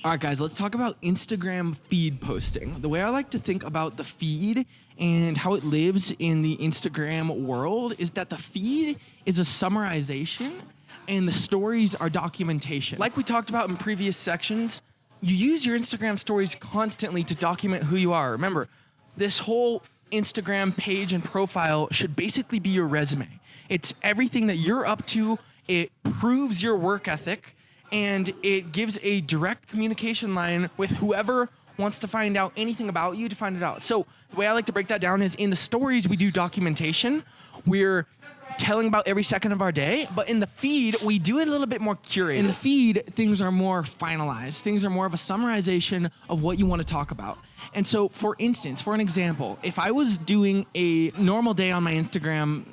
All right, guys, let's talk about Instagram feed posting. The way I like to think about the feed and how it lives in the Instagram world is that the feed is a summarization and the stories are documentation. Like we talked about in previous sections, you use your Instagram stories constantly to document who you are. Remember, this whole Instagram page and profile should basically be your resume. It's everything that you're up to. It proves your work ethic, and it gives a direct communication line with whoever wants to find out anything about you to find it out. So the way I like to break that down is in the stories, we do documentation. We're telling about every second of our day, but in the feed, we do it a little bit more curated. In the feed, things are more finalized. Things are more of a summarization of what you want to talk about. And so, for instance, for an example, if I was doing a normal day on my Instagram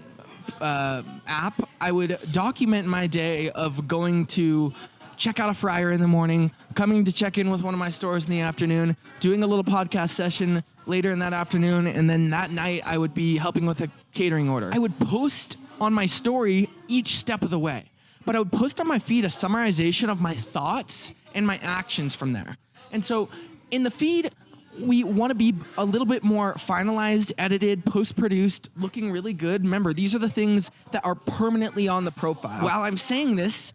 app, I would document my day of going to check out a fryer in the morning, coming to check in with one of my stores in the afternoon, doing a little podcast session later in that afternoon, and then that night I would be helping with a catering order. I would post on my story each step of the way, but I would post on my feed a summarization of my thoughts and my actions from there. And so in the feed, we want to be a little bit more finalized, edited, post-produced, looking really good. Remember, these are the things that are permanently on the profile. While I'm saying this,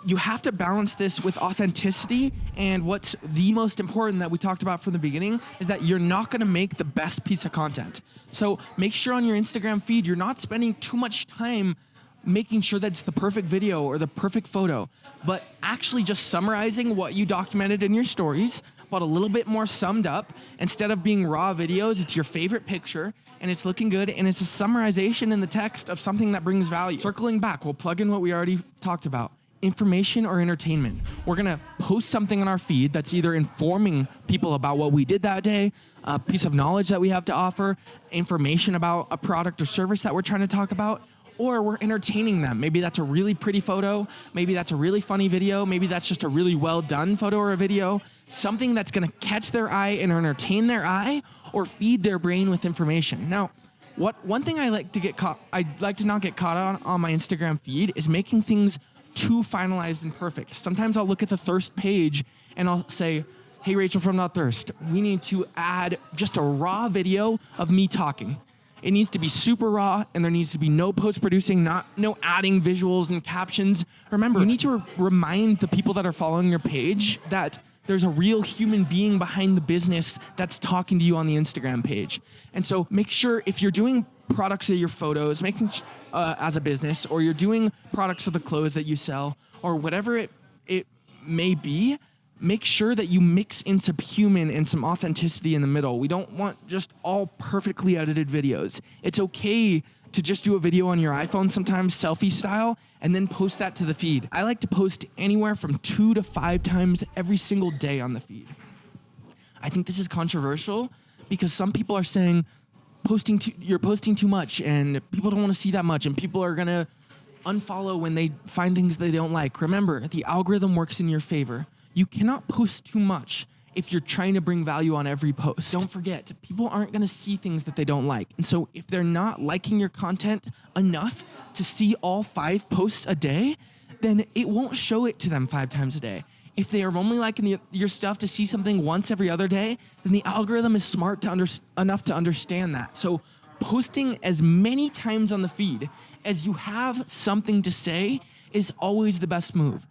you have to balance this with authenticity, and what's the most important that we talked about from the beginning is that you're not going to make the best piece of content. So make sure on your Instagram feed you're not spending too much time making sure that it's the perfect video or the perfect photo, but actually just summarizing what you documented in your stories, but a little bit more summed up. Instead of being raw videos, it's your favorite picture and it's looking good, and it's a summarization in the text of something that brings value. Circling back, we'll plug in what we already talked about. Information or entertainment. We're gonna post something on our feed that's either informing people about what we did that day, a piece of knowledge that we have to offer, information about a product or service that we're trying to talk about, or we're entertaining them. Maybe that's a really pretty photo, maybe that's a really funny video, maybe that's just a really well done photo or a video, something that's gonna catch their eye and entertain their eye or feed their brain with information. Now, one thing I'd like to not get caught on my Instagram feed is making things too finalized and perfect. Sometimes I'll look at the Thirst page and I'll say, hey, Rachel from Not Thirst, we need to add just a raw video of me talking. It needs to be super raw, and there needs to be no post-producing, no adding visuals and captions. Remember, you need to remind the people that are following your page that there's a real human being behind the business that's talking to you on the Instagram page. And so make sure if you're doing products of your photos, as a business, or you're doing products of the clothes that you sell, or whatever it may be, make sure that you mix in some human and some authenticity in the middle. We don't want just all perfectly edited videos. It's okay to just do a video on your iPhone sometimes, selfie style, and then post that to the feed. I like to post anywhere from 2 to 5 times every single day on the feed. I think this is controversial because some people are saying, you're posting too much and people don't want to see that much, and people are gonna unfollow when they find things they don't like. Remember, the algorithm works in your favor. You cannot post too much if you're trying to bring value on every post. Don't forget, people aren't gonna see things that they don't like. And so if they're not liking your content enough to see all 5 posts a day, then it won't show it to them 5 times a day. If they are only liking your stuff to see something once every other day, then the algorithm is smart enough to understand that. So posting as many times on the feed as you have something to say is always the best move.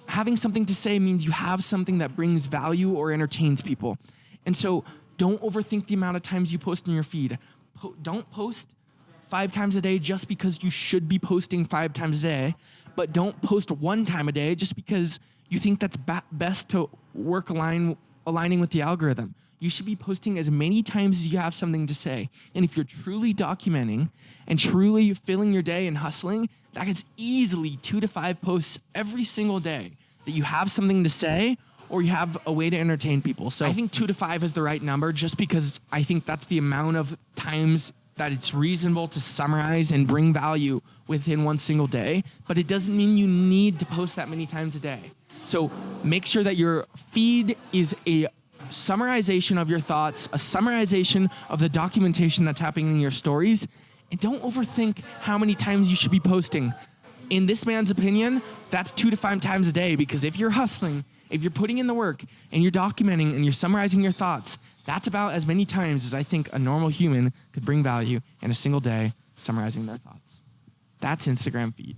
Having something to say means you have something that brings value or entertains people. And so don't overthink the amount of times you post in your feed. Don't post 5 times a day just because you should be posting 5 times a day, but don't post 1 time a day just because you think that's best to work aligning with the algorithm. You should be posting as many times as you have something to say. And if you're truly documenting and truly filling your day and hustling, that is easily 2 to 5 posts every single day that you have something to say or you have a way to entertain people. So I think 2 to 5 is the right number just because I think that's the amount of times that it's reasonable to summarize and bring value within one single day, but it doesn't mean you need to post that many times a day. So make sure that your feed is a summarization of your thoughts, a summarization of the documentation that's happening in your stories, and don't overthink how many times you should be posting. In this man's opinion, that's 2 to 5 times a day, because if you're hustling, if you're putting in the work and you're documenting and you're summarizing your thoughts, that's about as many times as I think a normal human could bring value in a single day summarizing their thoughts. That's Instagram feed.